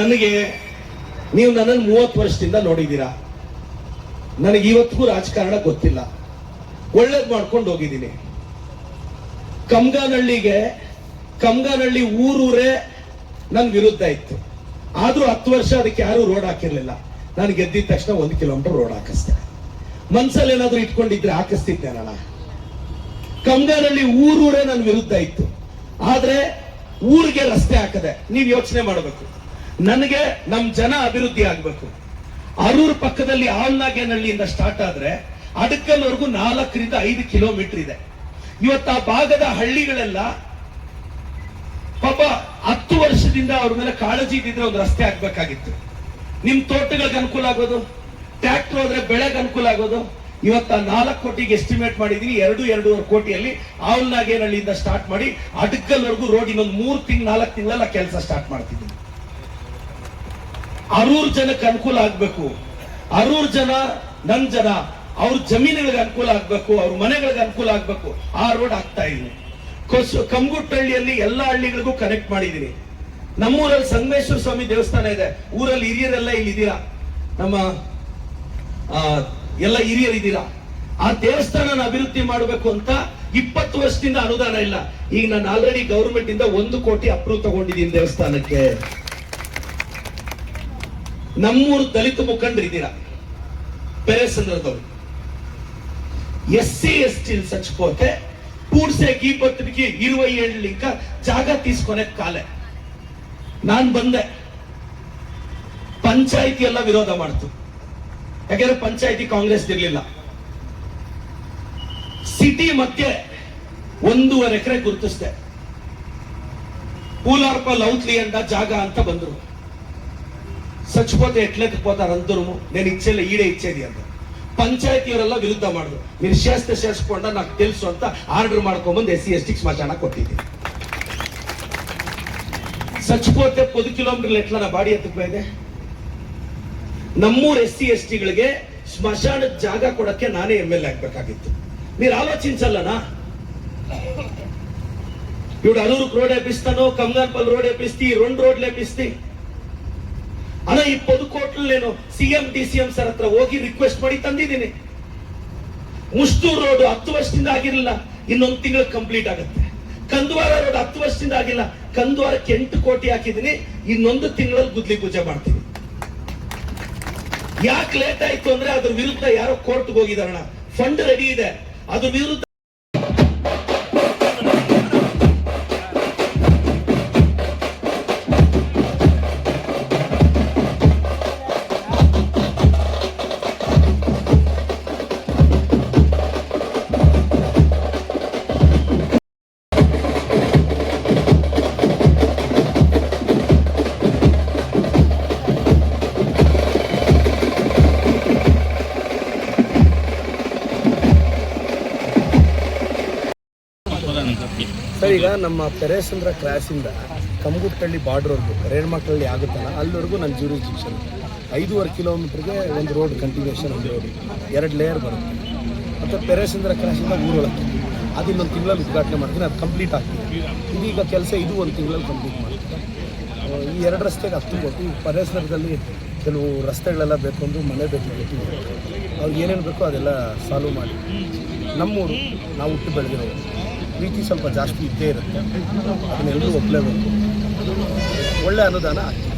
ನನಗೆ ನೀವು ನನ್ನನ್ನು 30 ವರ್ಷದಿಂದ ನೋಡಿದ್ದೀರಾ. ನನಗೆ ಇವತ್ತಿಗೂ ರಾಜಕಾರಣ ಗೊತ್ತಿಲ್ಲ. ಒಳ್ಳೇದು ಮಾಡ್ಕೊಂಡು ಹೋಗಿದ್ದೀನಿ. ಕಮ್ಗಾನಹಳ್ಳಿ ಊರೂರೇ ನನ್ನ ವಿರುದ್ಧ ಇತ್ತು. ಆದ್ರೂ 10 ವರ್ಷ ಅದಕ್ಕೆ ಯಾರು ರೋಡ್ ಹಾಕಿರ್ಲಿಲ್ಲ. ನಾನು ಗೆದ್ದಿದ ತಕ್ಷಣ 1 ಕಿಲೋಮೀಟರ್ ರೋಡ್ ಹಾಕಿಸ್ದೆ. ಮನ್ಸಲ್ಲಿ ಏನಾದ್ರು ಇಟ್ಕೊಂಡಿದ್ರೆ ಹಾಕಿಸ್ತಿದ್ದೆ ನಾನು. ಕಮ್ಗಾನಹಳ್ಳಿ ಊರೂರೇ ನನ್ನ ವಿರುದ್ಧ ಇತ್ತು. ಆದ್ರೆ ಊರಿಗೆ ರಸ್ತೆ ಹಾಕದೆ. ನೀವು ಯೋಚನೆ ಮಾಡಬೇಕು, ನನಗೆ ನಮ್ ಜನ ಅಭಿವೃದ್ಧಿ ಆಗ್ಬೇಕು. ಅರೂರ್ ಪಕ್ಕದಲ್ಲಿ ಆಲ್ನಾಗೇನಹಳ್ಳಿಯಿಂದ ಸ್ಟಾರ್ಟ್ ಆದ್ರೆ ಅಡಕಲ್ವರೆಗೂ 4 ರಿಂದ 5 ಕಿಲೋಮೀಟರ್ ಇದೆ. ಇವತ್ತು ಆ ಭಾಗದ ಹಳ್ಳಿಗಳೆಲ್ಲ ಪಾಪ 10 ವರ್ಷದಿಂದ ಅವ್ರ ಮೇಲೆ ಕಾಳಜಿ ಇದ್ದಿದ್ರೆ ಒಂದು ರಸ್ತೆ ಆಗ್ಬೇಕಾಗಿತ್ತು. ನಿಮ್ ತೋಟಗಳಿಗೆ ಅನುಕೂಲ ಆಗೋದು, ಟ್ರ್ಯಾಕ್ಟರ್ ಹೋದ್ರೆ ಬೆಳೆಗೆ ಅನುಕೂಲ ಆಗೋದು. ಇವತ್ತ 4 ಕೋಟಿಗೆ ಎಸ್ಟಿಮೇಟ್ ಮಾಡಿದೀನಿ. 2-2.5 ಕೋಟಿಯಲ್ಲಿ ಆಲ್ನಾಗೇನಹಳ್ಳಿಯಿಂದ ಸ್ಟಾರ್ಟ್ ಮಾಡಿ ಅಡಕಲ್ವರೆಗೂ ರೋಡ್ ಇನ್ನೊಂದು 3-4 ತಿಂಗಳ ಕೆಲಸ ಸ್ಟಾರ್ಟ್ ಮಾಡ್ತಿದ್ದೀನಿ. ಅರೂರ್ ಜನಕ್ಕೆ ಅನುಕೂಲ ಆಗ್ಬೇಕು. ಅರೂರ್ ಜನ ನನ್ ಜನ, ಅವ್ರ ಜಮೀನುಗಳಿಗೆ ಅನುಕೂಲ ಆಗ್ಬೇಕು, ಅವ್ರ ಮನೆಗಳಿಗೆ ಅನುಕೂಲ ಆಗ್ಬೇಕು. ಆ ರೋಡ್ ಆಗ್ತಾ ಇದೀನಿ. ಕಮ್ಗುಟ್ಟಹಳ್ಳಿಯಲ್ಲಿ ಎಲ್ಲಾ ಹಳ್ಳಿಗಳಿಗೂ ಕನೆಕ್ಟ್ ಮಾಡಿದೀನಿ. ನಮ್ಮೂರಲ್ಲಿ ಸಂಗಮೇಶ್ವರ ಸ್ವಾಮಿ ದೇವಸ್ಥಾನ ಇದೆ. ಊರಲ್ಲಿ ಹಿರಿಯರೆಲ್ಲ ಇಲ್ಲಿದ್ದೀರಾ, ನಮ್ಮ ಎಲ್ಲ ಹಿರಿಯರಿದ್ದೀರಾ. ಆ ದೇವಸ್ಥಾನ ಅಭಿವೃದ್ಧಿ ಮಾಡಬೇಕು ಅಂತ 20 ವರ್ಷದಿಂದ ಅನುದಾನ ಇಲ್ಲ. ಈಗ ನಾನು ಆಲ್ರೆಡಿ ಗವರ್ಮೆಂಟ್ ಇಂದ 1 ಕೋಟಿ ಅಪ್ರೂವ್ ತಗೊಂಡಿದ್ದೀನಿ ದೇವಸ್ಥಾನಕ್ಕೆ. ನಮ್ಮೂರು ದಲಿತ ಮುಖಂಡರಿದ್ದೀರಾ, పెరేసంద్రదವರು ఎస్సీ ఎస్టీలు చచ్చిపోతే పూడ్సేకి బతుకి 20 ఏళ్ళు ఇంకా జాగా తీసుకునే కాలే. ನಾನು ಬಂದೆ, ಪಂಚಾಯಿತಿ ಎಲ್ಲ ವಿರೋಧ ಮಾಡ್ತು. ಯಾಕಂದ್ರೆ ಪಂಚಾಯಿತಿ ಕಾಂಗ್ರೆಸ್ ಇರ್ಲಿಲ್ಲ. ಸಿಟಿ ಮಧ್ಯೆ 1.5 ಎಕರೆ ಗುರುತಿಸ್ದೆ. పూలార్ప లౌత్లి అంట జాగా అంత ಬಂದ್ರು. చచ్చిపోతే ఎట్లెత్తిపోతారందరూ, నేను ఇచ్చేలే, ఈడే ఇచ్చేది ಅಂತ. ಪಂಚಾಯತಿಯವರೆಲ್ಲ ವಿರುದ್ಧ ಮಾಡಿದ್ರು. మీరు చేసేసుಕೊಂಡ నాకు తెలుసు ಅಂತ ಆರ್ಡರ್ ಮಾಡ್ಕೊಂಡ್ಬಂದು SC ST ಸ್ಮಶಾನ ಕೊಟ್ಟಿದ್ದೀನಿ. చచ్చిపోతే 10 ಕಿಲೋಮೀಟರ್ ಎಟ್ಲ ನಾ ಬಾಡಿ ಎತ್ತಕ್ಕಿದೆ. ನಮ್ಮೂರು SC ST ಗಳಿಗೆ ಸ್ಮಶಾನದ ಜಾಗ ಕೊಡಕ್ಕೆ ನಾನೇ MLA ಆಗ್ಬೇಕಾಗಿತ್ತು. మీరు ఆలోచించాలనా? ఇప్పుడు అరూరుకు రోడ్ వేపిస్తాను, కమ్గాన్పల్లి రోడ్ వేపిస్తే, 2 రోడ్లు వేపిస్తే. ಅಣ್ಣ ಈ 10 ಕೋట్లు నేను CM DCM ಸರ್ ಹತ್ರ ಹೋಗಿ ರಿಕ್ವೆಸ್ಟ್ ಮಾಡಿ ತಂದಿದ್ದೀನಿ. ಮುಷ್ಟೂರು ರೋಡ್ 10 ವರ್ಷದಿಂದ ಆಗಿರಲಿಲ್ಲ, ಇನ್ನೊಂದು ತಿಂಗಳು ಕಂಪ್ಲೀಟ್ ಆಗುತ್ತೆ. ಕಂದವಾರ ರೋಡ್ 10 ವರ್ಷದಿಂದ ಆಗಿಲ್ಲ, ಕಂದವಾರಕ್ಕೆ 8 ಕೋಟಿ ಹಾಕಿದ್ದೀನಿ. ಇನ್ನೊಂದು ತಿಂಗಳಲ್ಲಿ ಗುದ್ಲಿ ಪೂಜೆ ಮಾಡ್ತೀನಿ. ಯಾಕೆ ಲೇಟ್ ಆಯ್ತು ಅಂದ್ರೆ ಅದ್ರ ವಿರುದ್ಧ ಯಾರೋ ಕೋರ್ಟ್ಗೆ ಹೋಗಿದಾರಣ. ಫಂಡ್ ರೆಡಿ ಇದೆ, ಅದ್ರ ವಿರುದ್ಧ ಸರ್, ಈಗ ನಮ್ಮ ಪೆರೇಸಂದ್ರ ಕ್ರಾಸಿಂದ ಕಮ್ಗುಟ್ಟಹಳ್ಳಿ ಬಾರ್ಡ್ರ್ವರೆಗೂ ರೇಣಮಕ್ಕಳ್ಳಿ ಆಗುತ್ತಲ್ಲ, ಅಲ್ಲಿವರೆಗೂ ನನ್ನ ಜ್ಯೂರಿಸ್ಡಿಕ್ಷನ್ 5.5 ಕಿಲೋಮೀಟರ್ಗೆ ಒಂದು ರೋಡ್ ಕಂಟಿನ್ಯೂಷನ್, ಒಂದು ರೋಡ್ 2 ಲೇಯರ್ ಬರುತ್ತೆ. ಮತ್ತು ಪೆರೇಸಂದ್ರ ಕ್ರಾಸಿಂದ ಊರೊಳಕ್ಕೆ ಅದು ಇನ್ನೊಂದು ತಿಂಗಳಲ್ಲಿ ಉದ್ಘಾಟನೆ ಮಾಡ್ತೀನಿ. ಅದು ಕಂಪ್ಲೀಟ್ ಆಗ್ತದೆ. ಇದೀಗ ಕೆಲಸ ಇದು 1 ತಿಂಗಳಲ್ಲಿ ಕಂಪ್ಲೀಟ್ ಮಾಡ್ತೀನಿ. ಈ 2 ರಸ್ತೆಗೆ 10 ಕೋಟಿ. ಪೆರೇಸಂದ್ರದಲ್ಲಿ ಕೆಲವು ರಸ್ತೆಗಳೆಲ್ಲ ಬೇಕು ಅಂದ್ರೆ ಮನೆ ಬೇಕು, ಅವ್ರಿಗೆ ಏನೇನು ಬೇಕೋ ಅದೆಲ್ಲ ಸಾಲ್ವ್ ಮಾಡಿ. ನಮ್ಮೂರು, ನಾವು ಹುಟ್ಟು ಬೆಳೆದಿರೋದು, ಪ್ರೀತಿ ಸ್ವಲ್ಪ ಜಾಸ್ತಿ ಇದ್ದೇ ಇರುತ್ತೆ. ಅದನ್ನೆಲ್ಲರೂ ಒಪ್ಪಲೇಬೇಕು. ಒಳ್ಳೆ ಅನುದಾನ ಆಗ್ತದೆ.